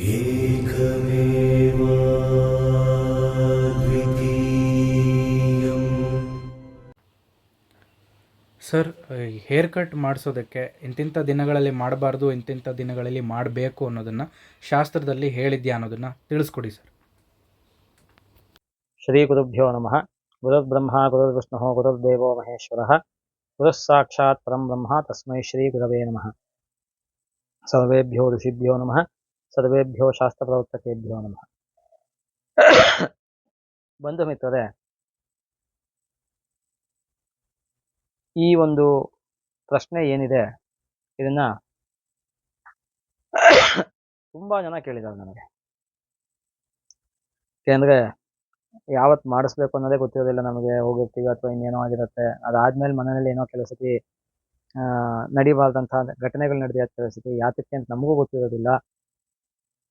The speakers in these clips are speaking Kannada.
ಏಕಮೇವ ದ್ವಿತೀಯಂ. ಸರ್, ಹೇರ್ ಕಟ್ ಮಾಡಿಸೋದಕ್ಕೆ ಇಂತಿಂಥ ದಿನಗಳಲ್ಲಿ ಮಾಡಬಾರ್ದು, ಇಂತಿಂಥ ದಿನಗಳಲ್ಲಿ ಮಾಡಬೇಕು ಅನ್ನೋದನ್ನು ಶಾಸ್ತ್ರದಲ್ಲಿ ಹೇಳಿದ್ಯಾ ಅನ್ನೋದನ್ನು ತಿಳಿಸ್ಕೊಡಿ ಸರ್. ಶ್ರೀ ಗುರುಭ್ಯೋ ನಮಃ. ಗುರುರ್ಬ್ರಹ್ಮ ಗುರುರ್ವಿಷ್ಣು ಗುರುರ್ದೇವೋ ಮಹೇಶ್ವರಃ, ಗುರುಃ ಸಾಕ್ಷಾತ್ ಪರಂ ಬ್ರಹ್ಮ ತಸ್ಮೈ ಶ್ರೀ ಗುರವೇ ನಮಃ. ಸರ್ವೇಭ್ಯೋ ಋಷಿಭ್ಯೋ ನಮಃ, ಸರ್ವೇಭ್ಯೋ ಶಾಸ್ತ್ರಪ್ರವರ್ತಕೇಭ್ಯೋ ನಮಃ. ಬಂಧು ಮಿತ್ರರೇ, ಈ ಒಂದು ಪ್ರಶ್ನೆ ಏನಿದೆ ಇದನ್ನ ತುಂಬಾ ಜನ ಕೇಳಿದ್ದಾರೆ ನನಗೆ. ಯಾಕೆಂದ್ರೆ ಯಾವತ್ತು ಮಾಡಿಸ್ಬೇಕು ಅನ್ನೋದೇ ಗೊತ್ತಿರೋದಿಲ್ಲ ನಮಗೆ. ಹೋಗಿರ್ತೀವಿ ಅಥವಾ ಇನ್ನೇನೋ ಆಗಿರುತ್ತೆ. ಅದಾದ್ಮೇಲೆ ಮನೆಯಲ್ಲಿ ಏನೋ ಕೆಲಸಕ್ಕೆ ನಡಿಬಾರ್ದಂತಹ ಘಟನೆಗಳು ನಡೆದ ಕೆಲಸಕ್ಕೆ ಯಾತಕ್ಕೆ ಅಂತ ನಮಗೂ ಗೊತ್ತಿರೋದಿಲ್ಲ.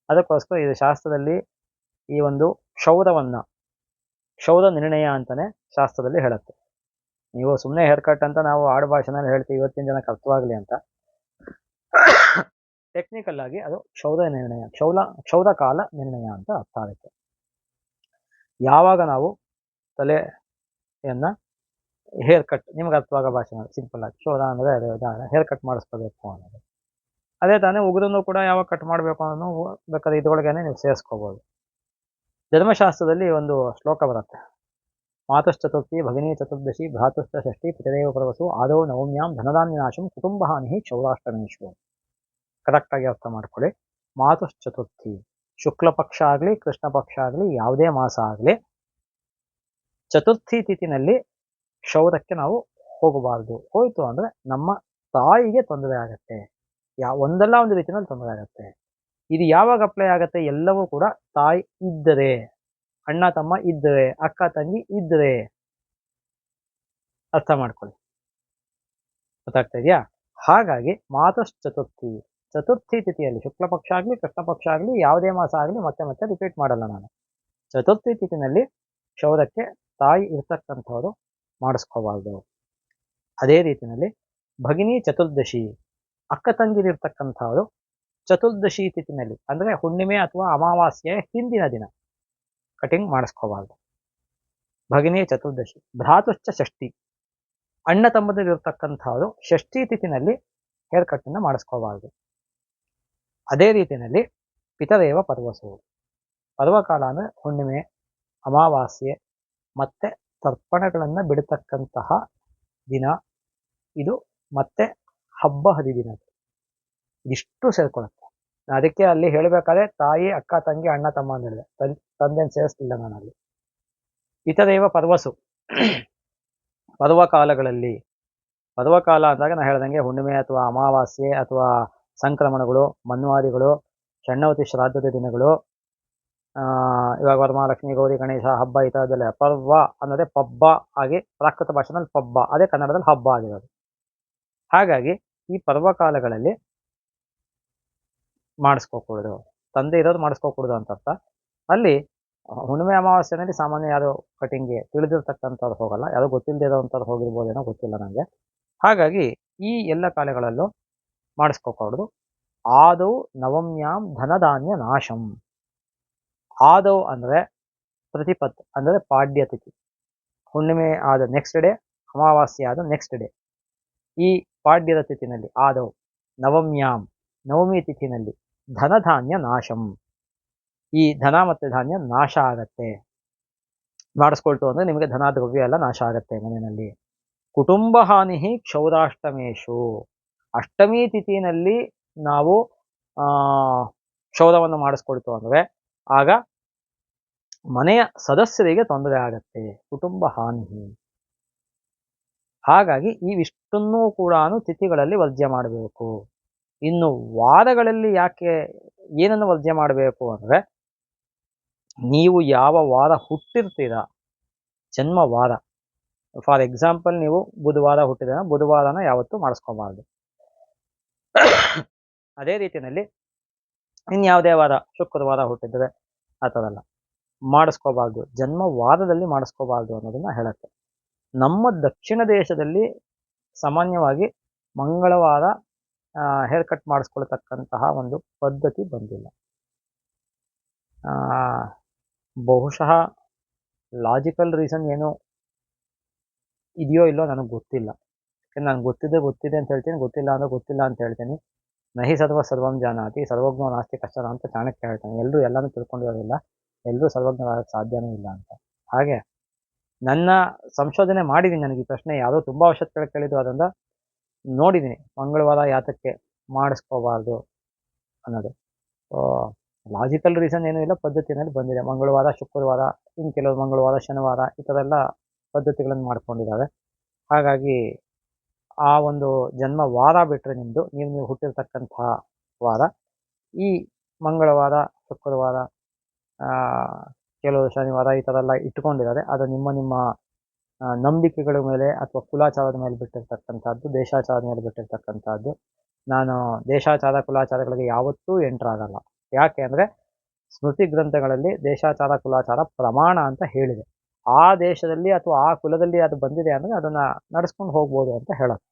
ಅದಕ್ಕೋಸ್ಕರ ಇದು ಶಾಸ್ತ್ರದಲ್ಲಿ ಈ ಒಂದು ಕ್ಷೌರ ನಿರ್ಣಯ ಅಂತಾನೆ ಶಾಸ್ತ್ರದಲ್ಲಿ ಹೇಳುತ್ತೆ. ನೀವು ಸುಮ್ಮನೆ ಹೇರ್ ಕಟ್ ಅಂತ ನಾವು ಆಡು ಭಾಷೆನಲ್ಲಿ ಹೇಳ್ತೀವಿ, ಇವತ್ತಿನ ಜನಕ್ಕೆ ಅರ್ಥವಾಗಲಿ ಅಂತ. ಟೆಕ್ನಿಕಲ್ ಆಗಿ ಅದು ಕ್ಷೌರ ಕಾಲ ನಿರ್ಣಯ ಅಂತ ಅರ್ಥ ಆಗುತ್ತೆ. ಯಾವಾಗ ನಾವು ತಲೆಯನ್ನ ಹೇರ್ ಕಟ್, ನಿಮ್ಗೆ ಅರ್ಥವಾಗ ಭಾಷೆ ಸಿಂಪಲ್ ಆಗಿ ಕ್ಷೌರ ಅಂದರೆ ಹೇರ್ ಕಟ್ ಮಾಡಿಸ್ಕೋಬೇಕು ಅನ್ನೋದು. ಅದೇ ತಾನೇ ಉಗುರನ್ನು ಕೂಡ ಯಾವಾಗ ಕಟ್ ಮಾಡಬೇಕು ಅನ್ನೋದು ಬೇಕಾದ್ರೆ ಇದ್ರೊಳಗೇನೆ ನೀವು ಸೇರಿಸ್ಕೋಬಹುದು. ಧರ್ಮಶಾಸ್ತ್ರದಲ್ಲಿ ಒಂದು ಶ್ಲೋಕ ಬರುತ್ತೆ. ಮಾತಶ್ಚತುರ್ಥಿ ಭಗಿನಿ ಚತುರ್ದಶಿ ಭ್ರಾತುಶ್ಚ ಷಷ್ಠಿ ಪಿತರೇವ ಪರವಸು ಆದೌ ನವಮ್ಯಾಂ ಧನಧಾನ್ಯನಾಶಂ ಕುಟುಂಬ ಹಾನಿ ಕ್ಷೌರಾಷ್ಟಮೇಶು. ಕರೆಕ್ಟಾಗಿ ಅರ್ಥ ಮಾಡ್ಕೊಳ್ಳಿ. ಮಾತಶ್ಚತುರ್ಥಿ, ಶುಕ್ಲ ಪಕ್ಷ ಆಗಲಿ ಕೃಷ್ಣ ಪಕ್ಷ ಆಗಲಿ ಯಾವುದೇ ಮಾಸ ಆಗಲಿ, ಚತುರ್ಥಿ ತಿಥಿನಲ್ಲಿ ಕ್ಷೌರಕ್ಕೆ ನಾವು ಹೋಗಬಾರ್ದು. ಹೋಯ್ತು ಅಂದ್ರೆ ನಮ್ಮ ತಾಯಿಗೆ ತೊಂದರೆ ಆಗತ್ತೆ. ಒಂದಲ್ಲ ಒಂದು ರೀತಿಯಲ್ಲಿ ತೊಂದರೆ ಆಗತ್ತೆ. ಇದು ಯಾವಾಗ ಅಪ್ಲೈ ಆಗತ್ತೆ? ಎಲ್ಲವೂ ಕೂಡ ತಾಯಿ ಇದ್ದರೆ, ಅಣ್ಣ ತಮ್ಮ ಇದ್ದರೆ, ಅಕ್ಕ ತಂಗಿ ಇದ್ದರೆ. ಅರ್ಥ ಮಾಡ್ಕೊಳ್ಳಿ, ಗೊತ್ತಾಗ್ತಾ ಇದೆಯಾ? ಹಾಗಾಗಿ ಮಾತಶ್ಚತುರ್ಥಿ, ಚತುರ್ಥಿ ತಿಥಿಯಲ್ಲಿ ಶುಕ್ಲ ಪಕ್ಷ ಆಗಲಿ ಕೃಷ್ಣ ಪಕ್ಷ ಆಗಲಿ ಯಾವುದೇ ಮಾಸ ಆಗಲಿ ಮತ್ತೆ ರಿಪೀಟ್ ಮಾಡಲ್ಲ ನಾನು. ಚತುರ್ಥಿ ತಿಥಿನಲ್ಲಿ ಕ್ಷೌರಕ್ಕೆ ತಾಯಿ ಇರ್ತಕ್ಕಂಥವ್ರು ಮಾಡಿಸ್ಕೋಬಾರ್ದು. ಅದೇ ರೀತಿಯಲ್ಲಿ ಭಗಿನಿ ಚತುರ್ದಶಿ, ಅಕ್ಕ ತಂಗಿರಿರ್ತಕ್ಕಂಥವ್ರು ಚತುರ್ದಶಿ ತಿಥಿನಲ್ಲಿ ಅಂದ್ರೆ ಹುಣ್ಣಿಮೆ ಅಥವಾ ಅಮಾವಾಸ್ಯೆಯ ಹಿಂದಿನ ದಿನ ಕಟಿಂಗ್ ಮಾಡಿಸ್ಕೋಬಾರ್ದು. ಭಗಿನಿ ಚತುರ್ದಶಿ. ಭ್ರಾತುಶ್ಚ ಷಷ್ಠಿ, ಅಣ್ಣ ತಮ್ಮದಿರಿರ್ತಕ್ಕಂಥವ್ರು ಷಷ್ಠಿ ತಿಥಿನಲ್ಲಿ ಹೇರ್ ಕಟ್ಟನ್ನು ಮಾಡಿಸ್ಕೋಬಾರ್ದು. ಅದೇ ರೀತಿಯಲ್ಲಿ ಪಿತರೇವ ಪರ್ವಸು, ಪರ್ವಕಾಲ ಅಂದರೆ ಹುಣ್ಣಿಮೆ, ಅಮಾವಾಸ್ಯೆ ಮತ್ತೆ ತರ್ಪಣಗಳನ್ನು ಬಿಡತಕ್ಕಂತಹ ದಿನ ಇದು, ಮತ್ತೆ ಹಬ್ಬ ಹರಿದಿನ, ಇದಿಷ್ಟು ಸೇರ್ಕೊಳ್ಳುತ್ತೆ. ಅದಕ್ಕೆ ಅಲ್ಲಿ ಹೇಳಬೇಕಾದ್ರೆ ತಾಯಿ, ಅಕ್ಕ ತಂಗಿ, ಅಣ್ಣ ತಮ್ಮ ಅಂತ ಹೇಳಿದೆ, ತಂದೆಯನ್ನು ಸೇರಿಸ್ತಿಲ್ಲ ನಾನು ಅಲ್ಲಿ. ಪಿತರೇವ ಪರ್ವಸು, ಪರ್ವಕಾಲಗಳಲ್ಲಿ, ಪರ್ವಕಾಲ ಅಂದಾಗ ನಾನು ಹೇಳ್ದಂಗೆ ಹುಣ್ಣಿಮೆ ಅಥವಾ ಅಮಾವಾಸ್ಯೆ ಅಥವಾ ಸಂಕ್ರಮಣಗಳು, ಮನ್ವಾದಿಗಳು, ಷಣ್ಣವತಿ ಶ್ರಾದ್ದದ ದಿನಗಳು, ಇವಾಗ ವರಮಹಾಲಕ್ಷ್ಮಿ, ಗೌರಿ ಗಣೇಶ ಹಬ್ಬ ಈ ಥರದ್ದೆಲ್ಲ. ಪರ್ವ ಅನ್ನೋದೇ ಪಬ್ಬ ಆಗಿ ಪ್ರಾಕೃತ ಭಾಷೆನಲ್ಲಿ ಪಬ್ಬ, ಅದೇ ಕನ್ನಡದಲ್ಲಿ ಹಬ್ಬ ಆಗಿರೋದು. ಹಾಗಾಗಿ ಈ ಪರ್ವಕಾಲಗಳಲ್ಲಿ ಮಾಡಿಸ್ಕೋಕೂಡದು, ತಂದೆ ಇರೋದು ಮಾಡಿಸ್ಕೋಕೂಡದು ಅಂತ ಅರ್ಥ. ಅಲ್ಲಿ ಹುಣ್ಣಿಮೆ ಅಮಾವಾಸ್ಯೆನಲ್ಲಿ ಸಾಮಾನ್ಯ ಯಾರು ಕಟಿಂಗ್ಗೆ ತಿಳಿದಿರ್ತಕ್ಕಂಥವ್ರು ಹೋಗಲ್ಲ, ಯಾರು ಗೊತ್ತಿಲ್ಲದೆ ಇರೋವಂಥವ್ರು ಹೋಗಿರ್ಬೋದೇನೋ, ಗೊತ್ತಿಲ್ಲ ನನಗೆ. ಹಾಗಾಗಿ ಈ ಎಲ್ಲ ಕಾಲಗಳಲ್ಲೂ ಮಾಡಿಸ್ಕೋಕೂಡದು. ಆದೌ ನವಮ್ಯಾಂ ಧನಧಾನ್ಯ ನಾಶಂ. ಆದೌ ಅಂದರೆ ಪ್ರತಿಪತ್ ಅಂದರೆ ಪಾಡ್ಯ ತಿಥಿ, ಹುಣ್ಣಿಮೆ ಆದ ನೆಕ್ಸ್ಟ್ ಡೇ, ಅಮಾವಾಸ್ಯೆ ಆದ ನೆಕ್ಸ್ಟ್ ಡೇ, ಈ ಪಾಡ್ಯದ ತಿಥಿನಲ್ಲಿ ಆದೌ ನವಮ್ಯಾಂ, ನವಮಿ ತಿಥಿನಲ್ಲಿ ಧನಧಾನ್ಯ ನಾಶಂ, ಈ ಧನ ಮತ್ತೆ ಧಾನ್ಯ ನಾಶ ಆಗತ್ತೆ. ಮಾಡಿಸ್ಕೊಳ್ತು ಅಂದ್ರೆ ನಿಮಗೆ ಧನ ದ್ರವ್ಯ ಎಲ್ಲ ನಾಶ ಆಗತ್ತೆ ಮನೆಯಲ್ಲಿ. ಕುಟುಂಬ ಹಾನಿ ಕ್ಷೌರಾಷ್ಟಮೇಶು, ಅಷ್ಟಮಿ ತಿಥಿನಲ್ಲಿ ನಾವು ಕ್ಷೌರವನ್ನು ಮಾಡಿಸ್ಕೊಳ್ತು ಅಂದ್ರೆ ಆಗ ಮನೆಯ ಸದಸ್ಯರಿಗೆ ತೊಂದರೆ ಆಗತ್ತೆ, ಕುಟುಂಬ ಹಾನಿ. ಹಾಗಾಗಿ ಇವಿಷ್ಟನ್ನೂ ಕೂಡ ತಿಥಿಗಳಲ್ಲಿ ವರ್ಜ್ಯ ಮಾಡಬೇಕು. ಇನ್ನು ವಾರಗಳಲ್ಲಿ ಯಾಕೆ ಏನನ್ನು ವರ್ಜ್ಯ ಮಾಡಬೇಕು ಅಂದ್ರೆ, ನೀವು ಯಾವ ವಾರ ಹುಟ್ಟಿರ್ತೀರಾ, ಜನ್ಮ ವಾರ, ಫಾರ್ ಎಕ್ಸಾಂಪಲ್ ನೀವು ಬುಧವಾರ ಹುಟ್ಟಿದ್ರೆ ಬುಧವಾರನ ಯಾವತ್ತೂ ಮಾಡಿಸ್ಕೋಬಾರ್ದು. ಅದೇ ರೀತಿಯಲ್ಲಿ ಇನ್ಯಾವುದೇ ವಾರ, ಶುಕ್ರವಾರ ಹುಟ್ಟಿದ್ರೆ ಆ ಥರ ಎಲ್ಲ ಮಾಡಿಸ್ಕೋಬಾರ್ದು, ಜನ್ಮ ವಾರದಲ್ಲಿ ಮಾಡಿಸ್ಕೋಬಾರ್ದು ಅನ್ನೋದನ್ನ ಹೇಳುತ್ತೆ. ನಮ್ಮ ದಕ್ಷಿಣ ದೇಶದಲ್ಲಿ ಸಾಮಾನ್ಯವಾಗಿ ಮಂಗಳವಾರ ಹೇರ್ ಕಟ್ ಮಾಡಿಸ್ಕೊಳ್ತಕ್ಕಂತಹ ಒಂದು ಪದ್ಧತಿ ಬಂದಿಲ್ಲ. ಆ, ಬಹುಶಃ ಲಾಜಿಕಲ್ ರೀಸನ್ ಏನು ಇದೆಯೋ ಇಲ್ಲೋ ನನಗೆ ಗೊತ್ತಿಲ್ಲ. ಯಾಕಂದ್ರೆ ನನಗೆ ಗೊತ್ತಿದೆ ಅಂತ ಹೇಳ್ತೀನಿ, ಗೊತ್ತಿಲ್ಲ ಅಂದ್ರೆ ಗೊತ್ತಿಲ್ಲ ಅಂತ ಹೇಳ್ತೀನಿ. ನಹಿ ಸರ್ವ ಸರ್ವಂ ಜಾನಾತಿ ಸರ್ವಜ್ಞೋ ನಾಸ್ತಿ ಕಶ್ಚನ ಅಂತ ಚಾಣಕ್ಯ ಹೇಳ್ತಾನೆ. ಎಲ್ಲರೂ ಎಲ್ಲನೂ ತಿಳ್ಕೊಂಡಿರೋದಿಲ್ಲ, ಎಲ್ಲರೂ ಸರ್ವಜ್ಞರಾಗಕ್ಕೆ ಸಾಧ್ಯನೂ ಇಲ್ಲ ಅಂತ. ಹಾಗೆ ನನ್ನ ಸಂಶೋಧನೆ ಮಾಡಿದ್ದೀನಿ. ನನಗೆ ಈ ಪ್ರಶ್ನೆ ಯಾವುದೋ ತುಂಬ ವರ್ಷದ ಕೆಳಗೆ ಕೇಳಿದ್ದು, ಅದರಿಂದ ನೋಡಿದ್ದೀನಿ ಮಂಗಳವಾರ ಯಾತಕ್ಕೆ ಮಾಡಿಸ್ಕೋಬಾರ್ದು ಅನ್ನೋದು. ಸೊ ಲಾಜಿಕಲ್ ರೀಸನ್ ಏನೂ ಇಲ್ಲ, ಪದ್ಧತಿನಲ್ಲಿ ಬಂದಿದೆ. ಮಂಗಳವಾರ, ಶುಕ್ರವಾರ, ಇನ್ನು ಕೆಲವರು ಮಂಗಳವಾರ, ಶನಿವಾರ ಈ ಥರ ಎಲ್ಲ ಪದ್ಧತಿಗಳನ್ನು ಮಾಡ್ಕೊಂಡಿದ್ದಾರೆ. ಹಾಗಾಗಿ ಆ ಒಂದು ಜನ್ಮ ವಾರ ಬಿಟ್ಟರೆ ನಿಮ್ಮದು, ನೀವು ಹುಟ್ಟಿರ್ತಕ್ಕಂತಹ ವಾರ, ಈ ಮಂಗಳವಾರ, ಶುಕ್ರವಾರ, ಕೆಲವರು ಶನಿವಾರ ಈ ಥರ ಎಲ್ಲ ಇಟ್ಕೊಂಡಿದ್ದಾರೆ. ಅದು ನಿಮ್ಮ ನಂಬಿಕೆಗಳ ಮೇಲೆ ಅಥವಾ ಕುಲಾಚಾರದ ಮೇಲೆ ಬಿಟ್ಟಿರ್ತಕ್ಕಂಥದ್ದು, ದೇಶಾಚಾರದ ಮೇಲೆ ಬಿಟ್ಟಿರ್ತಕ್ಕಂಥದ್ದು. ನಾನು ದೇಶಾಚಾರ ಕುಲಾಚಾರಗಳಿಗೆ ಯಾವತ್ತೂ ಎಂಟ್ರಾಗಲ್ಲ. ಯಾಕೆ ಅಂದರೆ ಸ್ಮೃತಿ ಗ್ರಂಥಗಳಲ್ಲಿ ದೇಶಾಚಾರ ಕುಲಾಚಾರ ಪ್ರಮಾಣ ಅಂತ ಹೇಳಿದೆ. ಆ ದೇಶದಲ್ಲಿ ಅಥವಾ ಆ ಕುಲದಲ್ಲಿ ಅದು ಬಂದಿದೆ ಅಂದರೆ ಅದನ್ನು ನಡೆಸ್ಕೊಂಡು ಹೋಗ್ಬೋದು ಅಂತ ಹೇಳೋದು.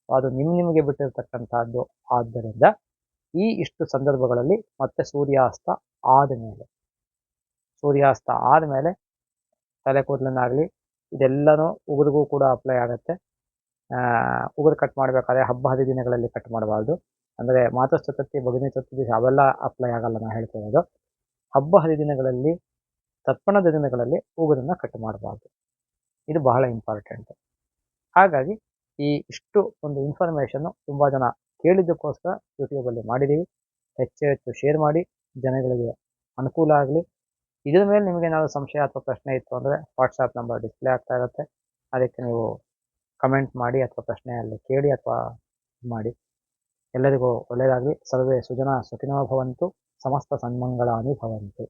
ಅದು ನಿಮಗೆ ಬಿಟ್ಟಿರ್ತಕ್ಕಂಥದ್ದು. ಆದ್ದರಿಂದ ಈ ಇಷ್ಟು ಸಂದರ್ಭಗಳಲ್ಲಿ ಮತ್ತೆ ಸೂರ್ಯಾಸ್ತ ಆದಮೇಲೆ ತಲೆ ಕೂದಲನ್ನಾಗಲಿ ಇದೆಲ್ಲನೂ ಉಗುರಿಗೂ ಕೂಡ ಅಪ್ಲೈ ಆಗುತ್ತೆ. ಉಗುರು ಕಟ್ ಮಾಡಬೇಕಾದ್ರೆ ಹಬ್ಬ ಹರಿದಿನಗಳಲ್ಲಿ ಕಟ್ ಮಾಡಬಾರ್ದು. ಅಂದರೆ ಮಾತೃ ಚತುರ್ಥಿ, ಭಗಿನಿ ಚತುರ್ಥಿ ಅವೆಲ್ಲ ಅಪ್ಲೈ ಆಗಲ್ಲ ನಾನು ಹೇಳ್ತಿರೋದು. ಹಬ್ಬ ಹರಿದಿನಗಳಲ್ಲಿ, ತರ್ಪಣದ ದಿನಗಳಲ್ಲಿ ಉಗುರನ್ನು ಕಟ್ ಮಾಡಬಾರ್ದು. ಇದು ಬಹಳ ಇಂಪಾರ್ಟೆಂಟ್. ಹಾಗಾಗಿ ಈ ಇಷ್ಟು ಒಂದು ಇನ್ಫಾರ್ಮೇಷನ್ನು ತುಂಬ ಜನ ಕೇಳಿದ್ದಕ್ಕೋಸ್ಕರ ಯೂಟ್ಯೂಬಲ್ಲಿ ಮಾಡಿದ್ದೀವಿ. ಹೆಚ್ಚು ಶೇರ್ ಮಾಡಿ, ಜನಗಳಿಗೆ ಅನುಕೂಲ ಆಗಲಿ. ಇದರ ಮೇಲೆ ನಿಮಗೇನಾದರೂ ಸಂಶಯ ಅಥವಾ ಪ್ರಶ್ನೆ ಇತ್ತು ಅಂದರೆ ವಾಟ್ಸಾಪ್ ನಂಬರ್ ಡಿಸ್ಪ್ಲೇ ಆಗ್ತಾ ಇರುತ್ತೆ, ಅದಕ್ಕೆ ನೀವು ಕಮೆಂಟ್ ಮಾಡಿ ಅಥವಾ ಪ್ರಶ್ನೆಯಲ್ಲಿ ಕೇಳಿ ಅಥವಾ ಮಾಡಿ. ಎಲ್ಲರಿಗೂ ಒಳ್ಳೆಯದಾಗಲಿ. ಸರ್ವೇ ಸುಜನಾ ಸುಖಿನೋ ಭವಂತು, ಸಮಸ್ತ ಸನ್ಮಂಗಳಾನಿ ಭವಂತು.